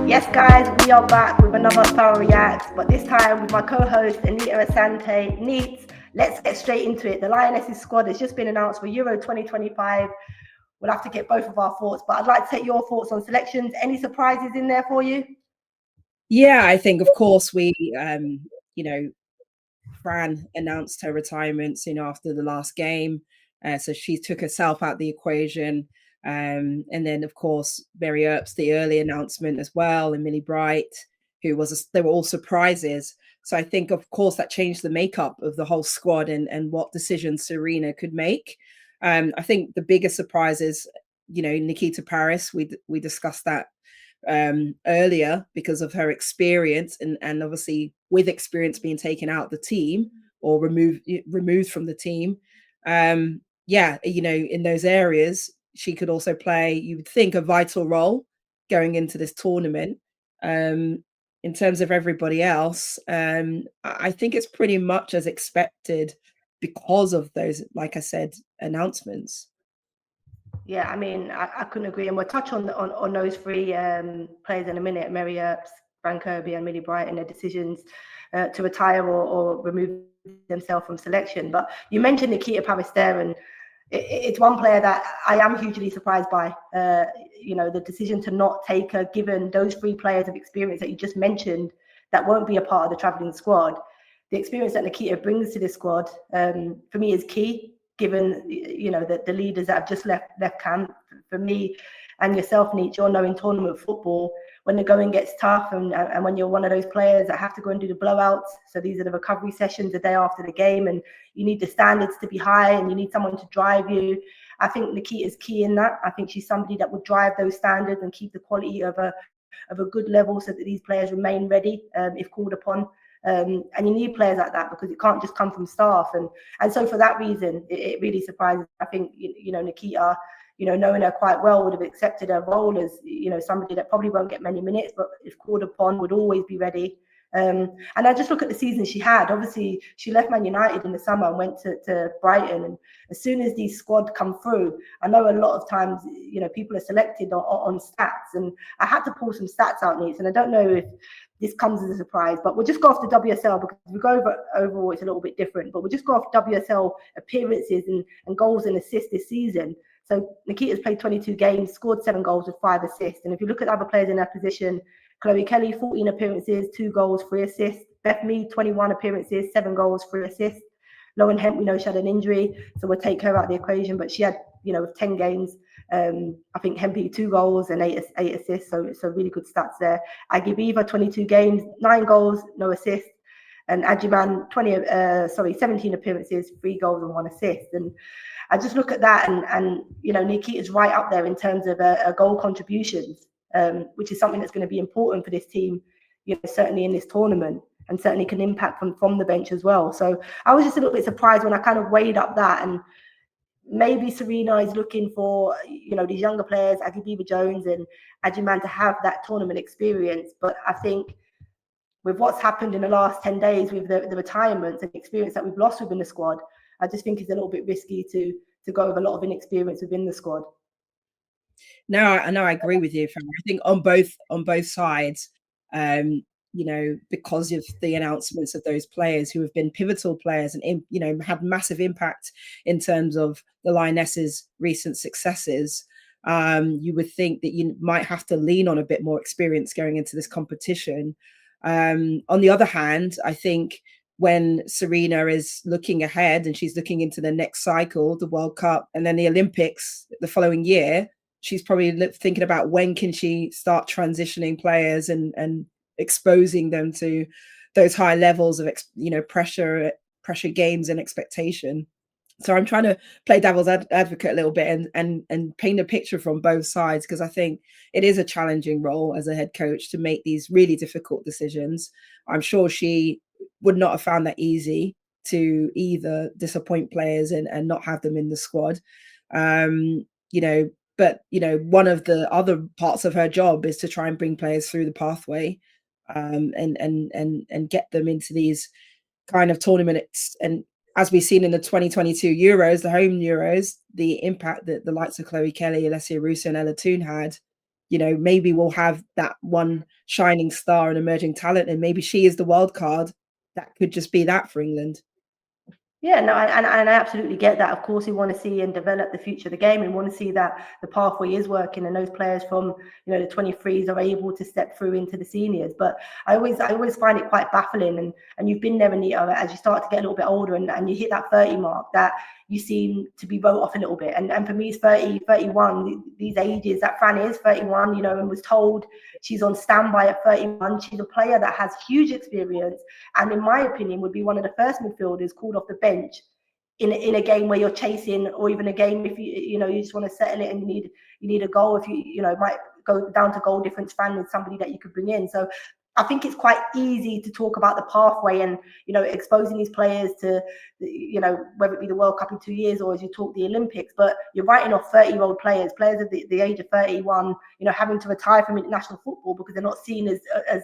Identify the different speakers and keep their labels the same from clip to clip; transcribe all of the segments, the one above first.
Speaker 1: Yes, guys, we are back with another Fara Reacts, but this time with my co-host Anita Asante. Neat, let's get straight into it. The Lionesses squad has just been announced for Euro 2025. We'll have to get both of our thoughts, but I'd like to take your thoughts on selections. Any surprises in there for you?
Speaker 2: Yeah, I think, of course, Fran announced her retirement soon after the last game. So she took herself out the equation. And then, of course, Mary Earps, the early announcement as well, and Millie Bright, they were all surprises. So I think, of course, that changed the makeup of the whole squad and what decisions Sarina could make. I think the biggest surprise is, Nikita Parris. We discussed that earlier because of her experience and obviously with experience being taken out the team or removed from the team. In those areas, she could also play, you would think, a vital role going into this tournament. In terms of everybody else, I think it's pretty much as expected because of those, like I said, announcements.
Speaker 1: Yeah, I mean, I couldn't agree. And we'll touch on those three players in a minute, Mary Earps, Fran Kirby and Millie Bright, and their decisions to retire or remove themselves from selection. But you mentioned Nikita Parris there, and it's one player that I am hugely surprised by. The decision to not take her, given those three players of experience that you just mentioned that won't be a part of the travelling squad. The experience that Nikita brings to this squad, for me, is key, given the leaders that have just left camp. For me and yourself, Nietzsche, you're knowing tournament football, when the going gets tough and when you're one of those players that have to go and do the blowouts. So these are the recovery sessions the day after the game, and you need the standards to be high and you need someone to drive you. I think Nikita's key in that. I think she's somebody that will drive those standards and keep the quality of a good level so that these players remain ready if called upon. And you need players like that because it can't just come from staff. And so for that reason, it really surprises. I think, Nikita, knowing her quite well, would have accepted her role as, somebody that probably won't get many minutes, but if called upon, would always be ready. And I just look at the season she had. Obviously, she left Man United in the summer and went to Brighton. And as soon as these squad come through, I know a lot of times, people are selected on stats. And I had to pull some stats out, Needs. And I don't know if this comes as a surprise, but we'll just go off the WSL because if we go over overall, it's a little bit different. But we'll just go off WSL appearances and goals and assists this season. So Nikita's played 22 games, scored 7 goals with 5 assists. And if you look at other players in her position, Chloe Kelly, 14 appearances, 2 goals, 3 assists. Beth Mead, 21 appearances, 7 goals, 3 assists. Lauren Hemp, we know she had an injury, so we'll take her out of the equation. But she had, with 10 games, I think Hempy 2 goals and 8 assists, so really good stats there. Agibiva, 22 games, 9 goals, no assists. And Ajiman, 17 appearances, 3 goals and 1 assist. And I just look at that and Nikita's right up there in terms of goal contributions, which is something that's going to be important for this team, certainly in this tournament, and certainly can impact from the bench as well. So I was just a little bit surprised when I kind of weighed up that, and maybe Sarina is looking for, these younger players, Agibiva Jones and Ajiman, to have that tournament experience. But I think with what's happened in the last 10 days with the retirements and experience that we've lost within the squad, I just think it's a little bit risky to go with a lot of inexperience within the squad.
Speaker 2: No, I agree with you, Fran. I think on both sides, because of the announcements of those players who have been pivotal players and had massive impact in terms of the Lionesses' recent successes, you would think that you might have to lean on a bit more experience going into this competition. On the other hand, I think when Sarina is looking ahead and she's looking into the next cycle, the World Cup, and then the Olympics the following year, she's probably thinking about when can she start transitioning players and exposing them to those high levels of pressure games and expectation. So I'm trying to play devil's advocate a little bit and paint a picture from both sides, because I think it is a challenging role as a head coach to make these really difficult decisions. I'm sure she would not have found that easy to either disappoint players and not have them in the squad. But one of the other parts of her job is to try and bring players through the pathway and get them into these kind of tournaments. And as we've seen in the 2022 Euros, the home Euros, the impact that the likes of Chloe Kelly, Alessia Russo, and Ella Toon had, you know, maybe we'll have that one shining star and emerging talent, and maybe she is the wild card that could just be that for England.
Speaker 1: Yeah, no, and I absolutely get that. Of course, we want to see and develop the future of the game, and want to see that the pathway is working, and those players from the 23s are able to step through into the seniors. But I always find it quite baffling, and you've been there, Anita, as you start to get a little bit older, and you hit that 30 mark, that you seem to be wrote off a little bit. And for me, it's 30, 31, these ages that Fran is 31, and was told she's on standby at 31. She's a player that has huge experience, and in my opinion, would be one of the first midfielders called off the bench in a game where you're chasing, or even a game if you just want to settle it and you need a goal. If you might go down to goal difference, Fran is somebody that you could bring in. So I think it's quite easy to talk about the pathway and, exposing these players to, whether it be the World Cup in 2 years or as you talk the Olympics, but you're writing off 30-year-old players of the age of 31, having to retire from international football because they're not seen as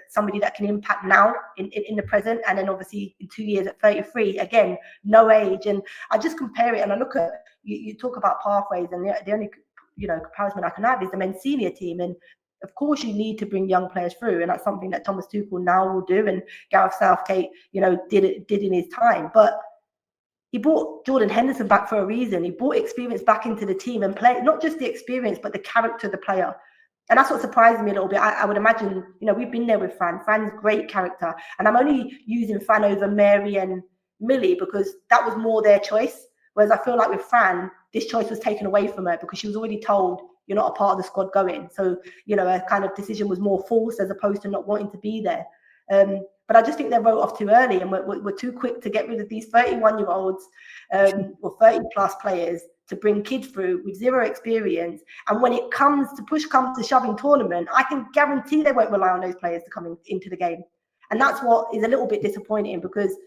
Speaker 1: somebody that can impact now in the present. And then obviously in 2 years at 33, again, no age. And I just compare it and I look at, you talk about pathways, and the only, comparison I can have is the men's senior team. And of course, you need to bring young players through, and that's something that Thomas Tuchel now will do, and Gareth Southgate, did in his time. But he brought Jordan Henderson back for a reason. He brought experience back into the team and play, not just the experience, but the character of the player. And that's what surprised me a little bit. I would imagine, we've been there with Fran. Fran's great character, and I'm only using Fran over Mary and Millie because that was more their choice. Whereas I feel like with Fran, this choice was taken away from her because she was already told, you're not a part of the squad going. So, a kind of decision was more forced as opposed to not wanting to be there. But I just think they wrote off too early, and we're too quick to get rid of these 31-year-olds or 30-plus players to bring kids through with zero experience. And when it comes to push comes to shoving tournament, I can guarantee they won't rely on those players to come into the game. And that's what is a little bit disappointing because,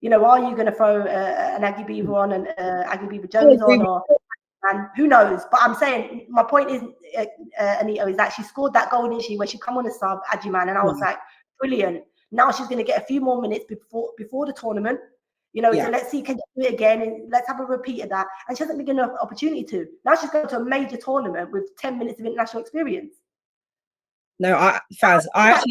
Speaker 1: are you going to throw an Aggie Beaver on and Aggie Beaver Jones on, or and who knows? But I'm saying my point is, Anita, is that she scored that goal, didn't she, where she come on a sub, Ajiman, and I was like, brilliant. Now she's going to get a few more minutes before the tournament. So let's see, can she do it again, and let's have a repeat of that. And she hasn't been given an opportunity to. Now she's going to a major tournament with 10 minutes of international experience.
Speaker 2: No, Faz, I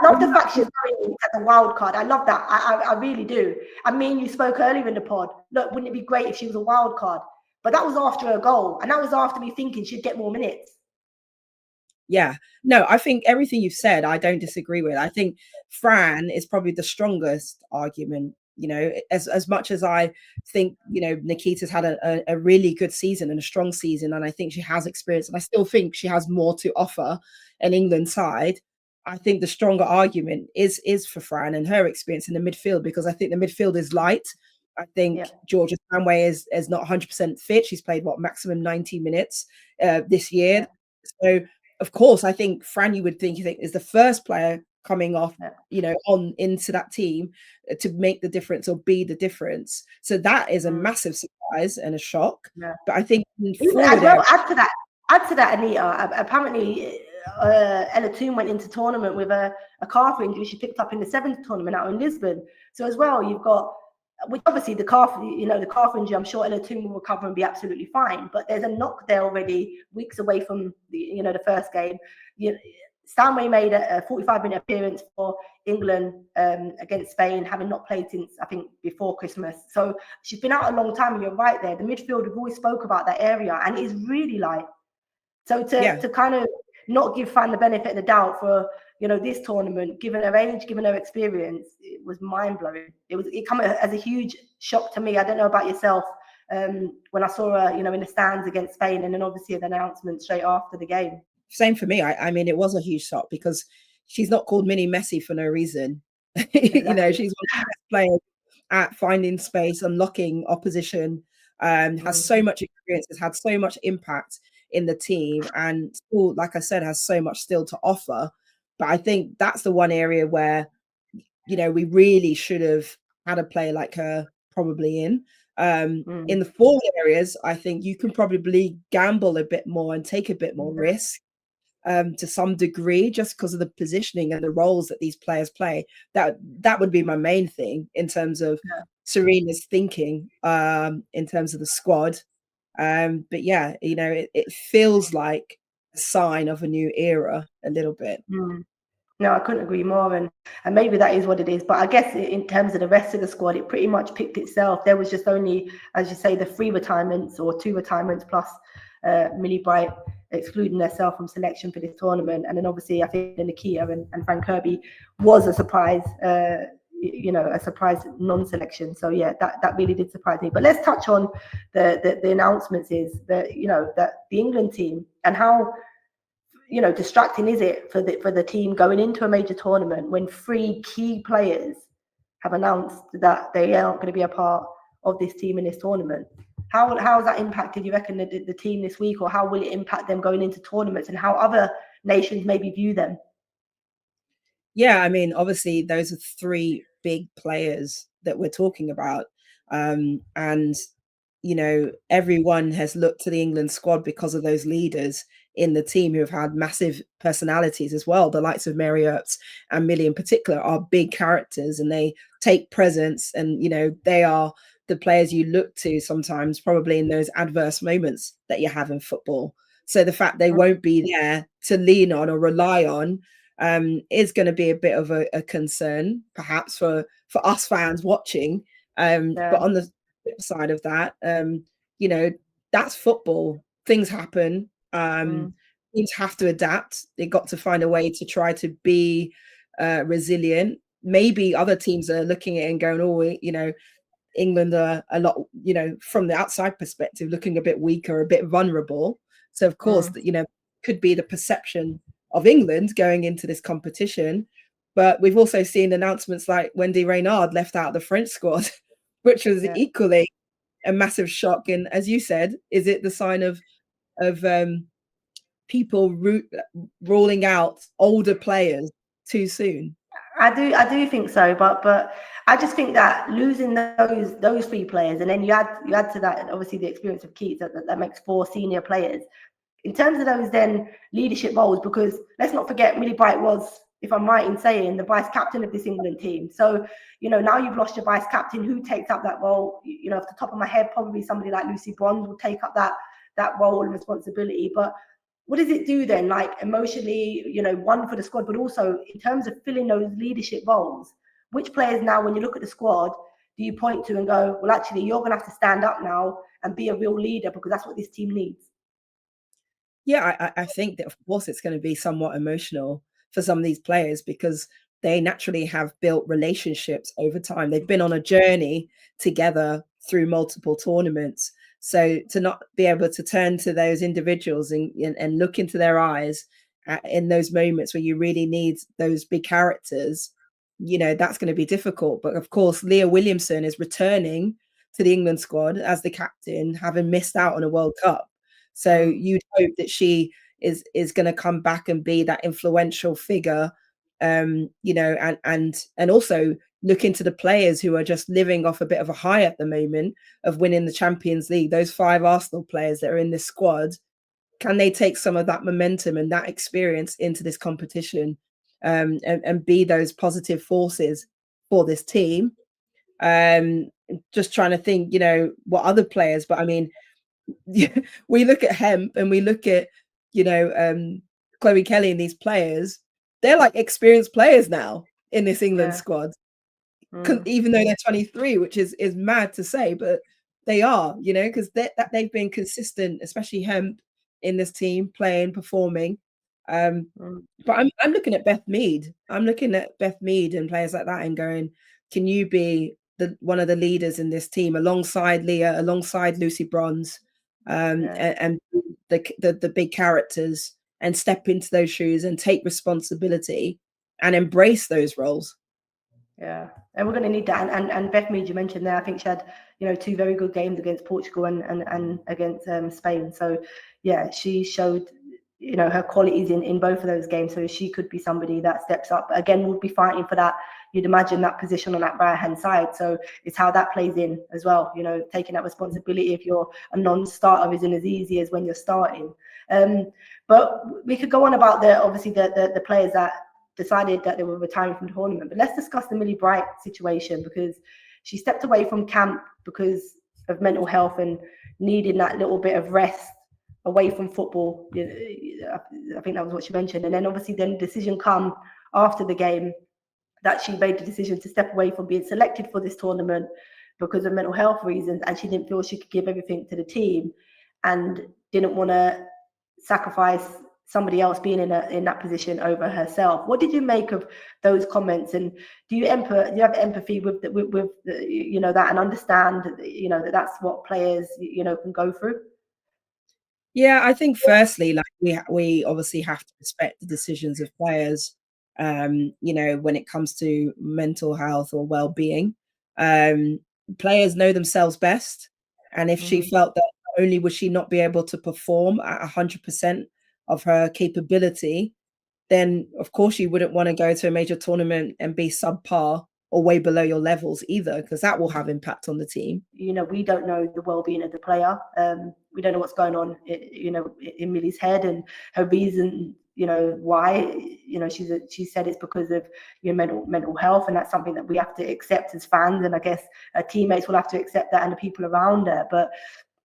Speaker 1: love the fact she's going as a wild card. I love that. I really do. I mean, you spoke earlier in the pod. Look, wouldn't it be great if she was a wild card? But that was after a goal, and that was after me thinking she'd get more minutes.
Speaker 2: Yeah, no, I think everything you've said, I don't disagree with. I think Fran is probably the strongest argument. As much as I think, Nikita's had a really good season and a strong season, and I think she has experience, and I still think she has more to offer an England side. I think the stronger argument is for Fran and her experience in the midfield, because I think the midfield is light. I think Georgia Stanway is not 100% fit. She's played maximum 90 minutes this year. So of course, I think Fran, you think is the first player coming off, on into that team to make the difference or be the difference. So that is a massive surprise and a shock. Yeah. But I think
Speaker 1: add to that, Anita. Apparently, Ella Toon went into tournament with a calf injury she picked up in the 7th tournament out in Lisbon. So as well, you've got, which obviously the calf injury, I'm sure Ella Toon will recover and be absolutely fine. But there's a knock there already, weeks away from the first game. Stanway made a 45-minute appearance for England against Spain, having not played since, I think, before Christmas. So she's been out a long time, and you're right there. The midfield, we've always spoke about that area, and it is really light. So to kind of not give Fran the benefit of the doubt for, this tournament, given her age, given her experience, it was mind-blowing. It came as a huge shock to me. I don't know about yourself, when I saw her, in the stands against Spain, and then obviously an announcement straight after the game.
Speaker 2: Same for me. I mean, it was a huge shock because she's not called Mini Messi for no reason. Exactly. She's one of the best players at finding space, unlocking opposition, has so much experience, has had so much impact in the team, and still, like I said, has so much still to offer. But I think that's the one area where, we really should have had a player like her probably in. In the forward areas, I think you can probably gamble a bit more and take a bit more risk. to some degree, just because of the positioning and the roles that these players play. That would be my main thing in terms of Sarina's thinking, in terms of the squad. But yeah, you know, it feels like a sign of a new era a little bit.
Speaker 1: No, I couldn't agree more, and maybe that is what it is. But I guess in terms of the rest of the squad, it pretty much picked itself. There was just only, as you say, the 3 retirements or 2 retirements plus Millie Bright excluding herself from selection for this tournament, and then obviously I think Nikita and Fran Kirby was a surprise. You know, a surprise non-selection. So yeah, that really did surprise me. But let's touch on the announcements. Is that, you know, that the England team, and how, you know, distracting is it for the team going into a major tournament when 3 key players have announced that they aren't going to be a part of this team in this tournament? How has that impacted, you reckon, the team this week, or how will it impact them going into tournaments, and how other nations maybe view them?
Speaker 2: Yeah, I mean, obviously those are 3 big players that we're talking about. And, you know, everyone has looked to the England squad because of those leaders in the team who have had massive personalities as well. The likes of Mary Earps and Millie in particular are big characters, and they take presence, and, you know, they are the players you look to sometimes probably in those adverse moments that you have in football. So the fact they won't be there to lean on or rely on is going to be a bit of a concern, perhaps for us fans watching. But on the flip side of that, you know, that's football. Things happen. Teams have to adapt. They got to find a way to try to be resilient. Maybe other teams are looking at it and going, oh, you know, England are a lot, you know, from the outside perspective, looking a bit weaker, a bit vulnerable. So of course, you know, could be the perception of England going into this competition. But we've also seen announcements like Wendy Renard left out the French squad, which was equally a massive shock. And as you said, is it the sign of people ruling out older players too soon?
Speaker 1: I do think so, but I just think that losing those 3 players, and then you add to that obviously the experience of Keats, that makes 4 senior players. In terms of those then leadership roles, because let's not forget Millie Bright was, if I'm right in saying, the vice captain of this England team. So, you know, now you've lost your vice captain. Who takes up that role? You know, off the top of my head, probably somebody like Lucy Bronze will take up that role and responsibility. But what does it do then, like emotionally, you know, one for the squad, but also in terms of filling those leadership roles? Which players now, when you look at the squad, do you point to and go, well, actually, you're going to have to stand up now and be a real leader, because that's what this team needs?
Speaker 2: Yeah, I think that, of course, it's going to be somewhat emotional for some of these players because they naturally have built relationships over time. They've been on a journey together through multiple tournaments. So to not be able to turn to those individuals and look into their eyes in those moments where you really need those big characters, you know, that's going to be difficult. But of course, Leah Williamson is returning to the England squad as the captain, having missed out on a World Cup. So you'd hope that she is going to come back and be that influential figure, you know, and also look into the players who are just living off a bit of a high at the moment of winning the Champions League. Those 5 Arsenal players that are in this squad, can they take some of that momentum and that experience into this competition, and be those positive forces for this team? Just trying to think, you know, what other players, but I mean, we look at Hemp and we look at, you know, Chloe Kelly and these players, they're like experienced players now in this England squad, even though they're 23, which is mad to say, but they are, you know, because they've been consistent, especially Hemp in this team, playing, performing. But I'm looking at Beth Mead. I'm looking at Beth Mead and players like that and going, can you be one of the leaders in this team alongside Leah, alongside Lucy Bronze, and the big characters, and step into those shoes and take responsibility and embrace those roles?
Speaker 1: Yeah, and we're going to need that. And Beth Mead, you mentioned there, I think she had, you know, 2 very good games against Portugal and against Spain. So yeah, she showed, you know, her qualities in both of those games. So she could be somebody that steps up. But again, we'll be fighting for that, you'd imagine that position on that right-hand side. So it's how that plays in as well. You know, taking that responsibility if you're a non-starter isn't as easy as when you're starting. But we could go on about the players that decided that they were retiring from the tournament. But let's discuss the Millie Bright situation, because she stepped away from camp because of mental health and needing that little bit of rest away from football. I think that was what she mentioned. And then obviously the decision come after the game that she made the decision to step away from being selected for this tournament because of mental health reasons, and she didn't feel she could give everything to the team and didn't want to sacrifice somebody else being in that position over herself. What did you make of those comments, and do you have empathy with you know, that, and understand, you know, that's what players, you know, can go through?
Speaker 2: Yeah, I think firstly, like we obviously have to respect the decisions of players, you know, when it comes to mental health or well-being. Players know themselves best, and if she felt that not only would she not be able to perform at 100% of her capability, then of course you wouldn't want to go to a major tournament and be subpar or way below your levels either, because that will have impact on the team.
Speaker 1: You know, we don't know the well-being of the player. We don't know what's going on, you know, in Millie's head and her reason, you know, why. You know, she said it's because of your mental health, and that's something that we have to accept as fans, and I guess her teammates will have to accept that, and the people around her. But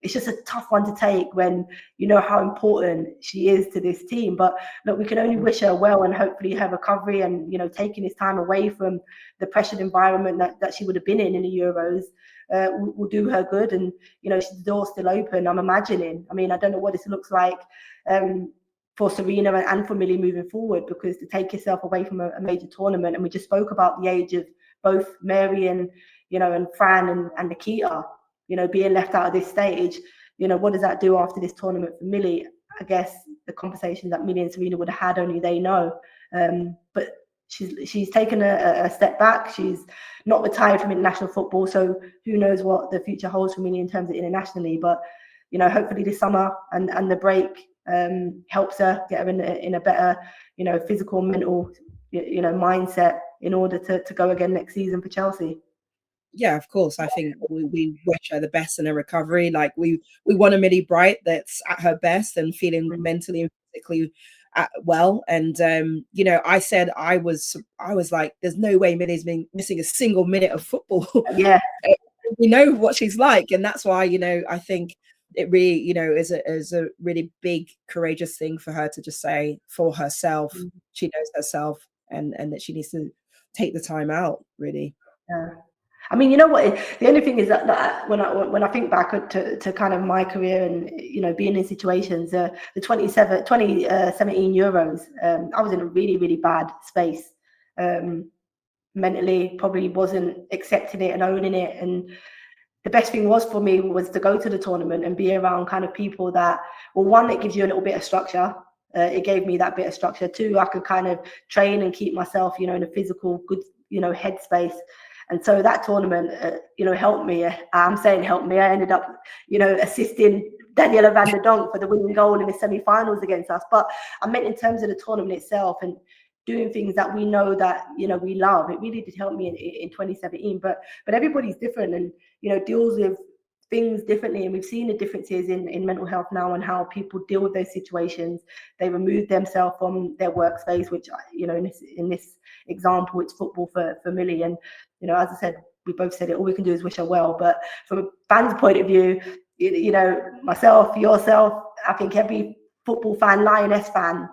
Speaker 1: it's just a tough one to take when you know how important she is to this team. But look, we can only wish her well, and hopefully her recovery, and, you know, taking this time away from the pressured environment that she would have been in the Euros will do her good. And, you know, the door's still open, I'm imagining. I mean, I don't know what this looks like for Sarina and for Millie moving forward, because to take yourself away from a major tournament, and we just spoke about the age of both Mary and, you know, and Fran and Nikita, you know, being left out of this stage, you know, what does that do after this tournament for Millie? I guess the conversations that Millie and Sarina would have had, only they know. But she's taken a step back. She's not retired from international football, so who knows what the future holds for Millie in terms of internationally. But, you know, hopefully this summer and the break helps her get her in a better, you know, physical, mental, you know, mindset in order to go again next season for Chelsea.
Speaker 2: Yeah, of course. I think we wish her the best in her recovery. Like we want a Millie Bright that's at her best and feeling mentally and physically well. And you know, I said I was like, there's no way Millie's been missing a single minute of football.
Speaker 1: Yeah,
Speaker 2: we know what she's like, and that's why, you know, I think it really, you know, is a really big, courageous thing for her to just say for herself. She knows herself, and that she needs to take the time out, really.
Speaker 1: Yeah. I mean, you know what? The only thing is that when I think back to kind of my career and, you know, being in situations, the 2017 Euros, I was in a really, really bad space. Mentally, probably wasn't accepting it and owning it. And the best thing was for me was to go to the tournament and be around kind of people that, well, one, it gives you a little bit of structure. It gave me that bit of structure. Two, I could kind of train and keep myself, you know, in a physical, good, you know, headspace. And so that tournament, you know, helped me. I'm saying helped me. I ended up, you know, assisting Daniela van der Donk for the winning goal in the semi-finals against us. But I meant in terms of the tournament itself and doing things that we know that, you know, we love. It really did help me in 2017. But everybody's different and, you know, deals with things differently, and we've seen the differences in mental health now and how people deal with those situations. They remove themselves from their workspace, which, you know, in this example, it's football for Millie. And, you know, as I said, we both said it, all we can do is wish her well. But from a fan's point of view, you know, myself, yourself, I think every football fan, Lioness fan,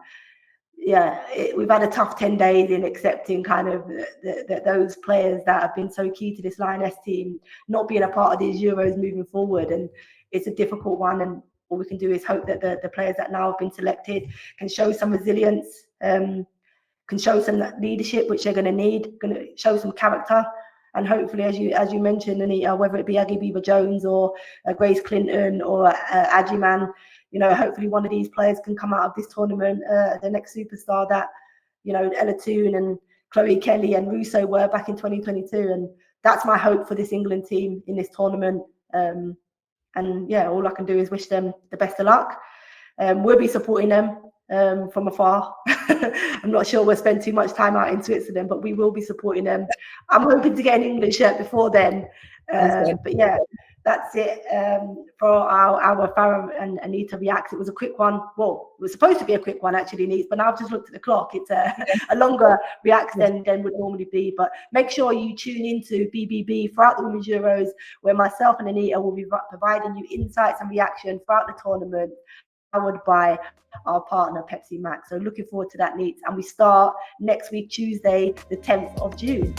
Speaker 1: yeah, we've had a tough 10 days in accepting kind of those players that have been so key to this Lioness team not being a part of these Euros moving forward. And it's a difficult one. And all we can do is hope that the players that now have been selected can show some resilience, can show some leadership, which they're going to need, going to show some character. And hopefully, as you mentioned, Anita, whether it be Aggie Beaver-Jones or Grace Clinton or Ajiman, you know, hopefully one of these players can come out of this tournament the next superstar that, you know, Ella Toone and Chloe Kelly and Russo were back in 2022. And that's my hope for this England team in this tournament. And yeah, all I can do is wish them the best of luck. We'll be supporting them from afar. I'm not sure we'll spend too much time out in Switzerland, but we will be supporting them. I'm hoping to get an England shirt before then. But yeah, that's it for our Fara and Anita Reacts. It was a quick one. Well, it was supposed to be a quick one actually, Neat, but now I've just looked at the clock. It's a longer Reacts than would normally be. But make sure you tune into BBB throughout the Women's Euros, where myself and Anita will be providing you insights and reaction throughout the tournament, powered by our partner Pepsi Max. So looking forward to that, Neat. And we start next week, Tuesday, the 10th of June.